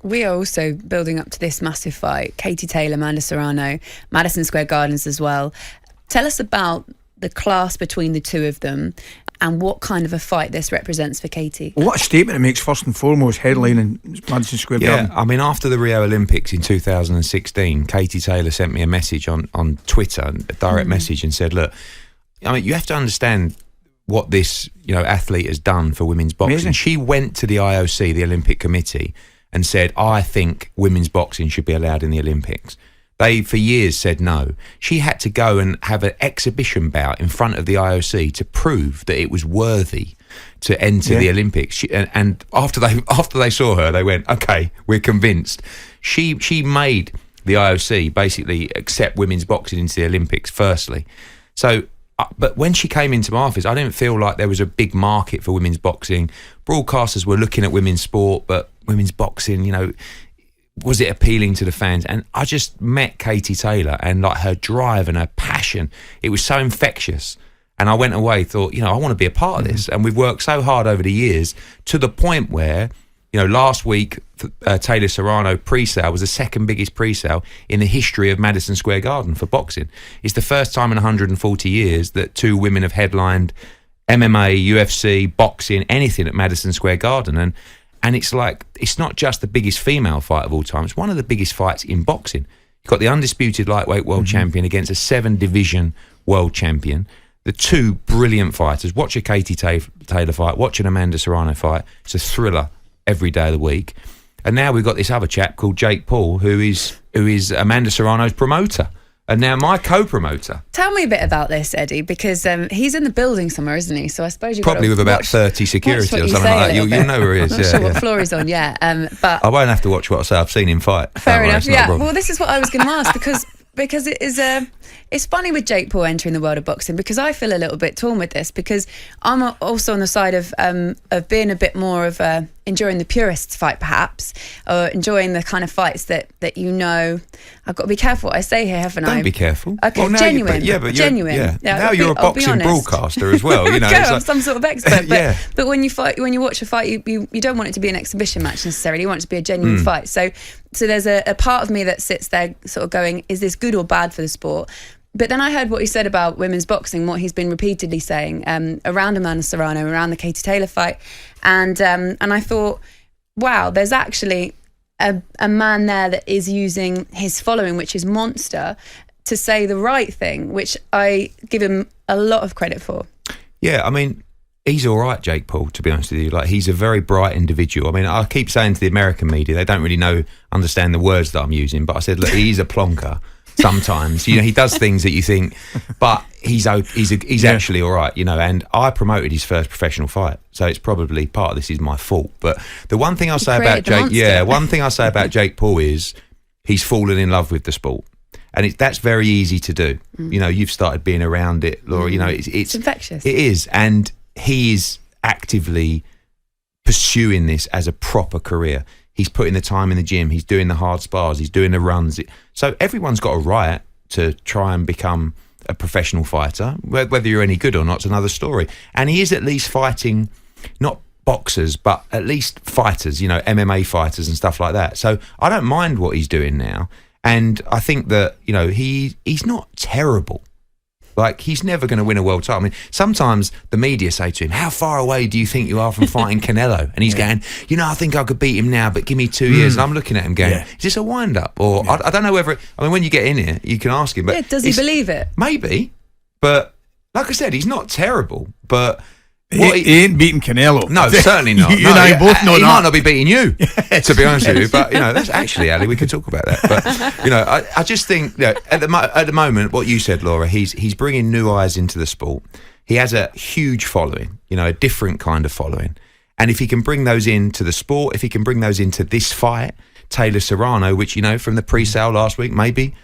we are also building up to this massive fight. Katie Taylor, Amanda Serrano, Madison Square Gardens as well. Tell us about the class between the two of them and what kind of a fight this represents for Katie. What a statement it makes, first and foremost, headlining Madison Square Garden. I mean, after the Rio Olympics in 2016, Katie Taylor sent me a message on Twitter, a direct message, and said, look, I mean, you have to understand what this athlete has done for women's boxing. Amazing. She went to the IOC, the Olympic Committee, and said, I think women's boxing should be allowed in the Olympics. They, for years, said no. She had to go and have an exhibition bout in front of the IOC to prove that it was worthy to enter the Olympics. And after they saw her, they went, okay, we're convinced. She made the IOC basically accept women's boxing into the Olympics, firstly. So, but when she came into my office, I didn't feel like there was a big market for women's boxing. Broadcasters were looking at women's sport, but women's boxing, was it appealing to the fans? And I just met Katie Taylor, and like her drive and her passion, it was so infectious. And I went away, thought, I want to be a part of this. And we've worked so hard over the years to the point where, last week, Taylor Serrano pre-sale was the second biggest pre-sale in the history of Madison Square Garden for boxing. It's the first time in 140 years that two women have headlined MMA, UFC, boxing, anything at Madison Square Garden. And it's like, it's not just the biggest female fight of all time, it's one of the biggest fights in boxing. You've got the undisputed lightweight world champion against a 7-division world champion. The two brilliant fighters. Watch a Katie Taylor fight, watch an Amanda Serrano fight. It's a thriller every day of the week. And now we've got this other chap called Jake Paul, who is Amanda Serrano's promoter. And now my co-promoter. Tell me a bit about this, Eddie, because he's in the building somewhere, isn't he? So I suppose you've probably with about 30 security or something like that. You'll know where he is. I'm not sure what floor he's on, but I won't have to watch what I say. I've seen him fight. Fair enough. Yeah. Well, this is what I was going to ask because it is it's funny with Jake Paul entering the world of boxing, because I feel a little bit torn with this, because I'm also on the side of being a bit more of enjoying the purists fight, perhaps, or enjoying the kind of fights that I've got to be careful what I say here, haven't I? Don't be careful. Okay, well, genuine. Genuine. Yeah, now you're a boxing broadcaster as well. I'm some sort of expert. But when you watch a fight, you don't want it to be an exhibition match necessarily. You want it to be a genuine fight. So there's a part of me that sits there sort of going, is this good or bad for the sport? But then I heard what he said about women's boxing, what he's been repeatedly saying around Amanda Serrano, around the Katie Taylor fight. And I thought, wow, there's actually a man there that is using his following, which is monster, to say the right thing, which I give him a lot of credit for. Yeah, I mean, he's all right, Jake Paul, to be honest with you. Like, he's a very bright individual. I mean, I keep saying to the American media, they don't really understand the words that I'm using, but I said, look, he's a plonker. Sometimes, he does things that you think, but he's actually all right, and I promoted his first professional fight, so it's probably part of this is my fault. But the one thing I'll say about Jake Paul is he's fallen in love with the sport, and that's very easy to do. You've started being around it, Laura. It's infectious. It is, and he is actively pursuing this as a proper career. He's putting the time in the gym. He's doing the hard spars. He's doing the runs. So everyone's got a right to try and become a professional fighter. Whether you're any good or not is another story. And he is at least fighting, not boxers, but at least fighters, MMA fighters and stuff like that. So I don't mind what he's doing now. And I think that, he's not terrible. Like, he's never going to win a world title. I mean, sometimes the media say to him, how far away do you think you are from fighting Canelo? And he's going, I think I could beat him now, but give me 2 years. And I'm looking at him going, is this a wind-up? Or I don't know whether... when you get in here, you can ask him. But does he believe it? Maybe. But, like I said, he's not terrible. But... He ain't beating Canelo. No, certainly not. You and I both know he that. might not be beating you, to be honest with you. But, that's actually, Ali, we could talk about that. But, I just think, at the moment, what you said, Laura, he's bringing new eyes into the sport. He has a huge following, a different kind of following. And if he can bring those into the sport, if he can bring those into this fight, Taylor Serrano, which, from the pre-sale last week, maybe...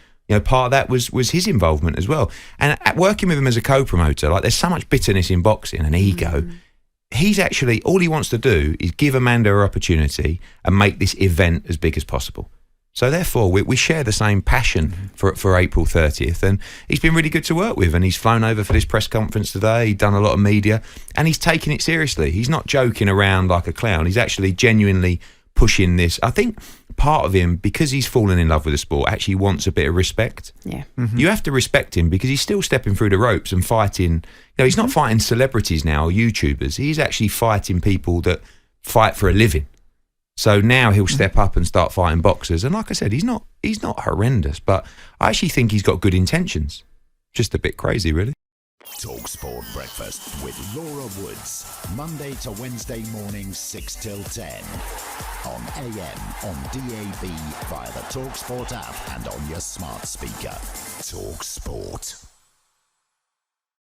part of that was his involvement as well. And working with him as a co-promoter, like, there's so much bitterness in boxing and ego. He's actually, all he wants to do is give Amanda her opportunity and make this event as big as possible. So therefore, we share the same passion for April 30th. And he's been really good to work with. And he's flown over for this press conference today. He's done a lot of media. And he's taking it seriously. He's not joking around like a clown. He's actually genuinely pushing this. I think part of him, because he's fallen in love with the sport, actually wants a bit of respect. Yeah. You have to respect him because he's still stepping through the ropes and fighting. You know, he's not fighting celebrities now or YouTubers. He's actually fighting people that fight for a living. So now he'll step up and start fighting boxers. And like I said, he's not horrendous, but I actually think he's got good intentions. Just a bit crazy, really. talkSPORT Breakfast with Laura Woods. Monday to Wednesday mornings 6 till 10. On AM, on DAB, via the talkSPORT app and on your smart speaker. talkSPORT.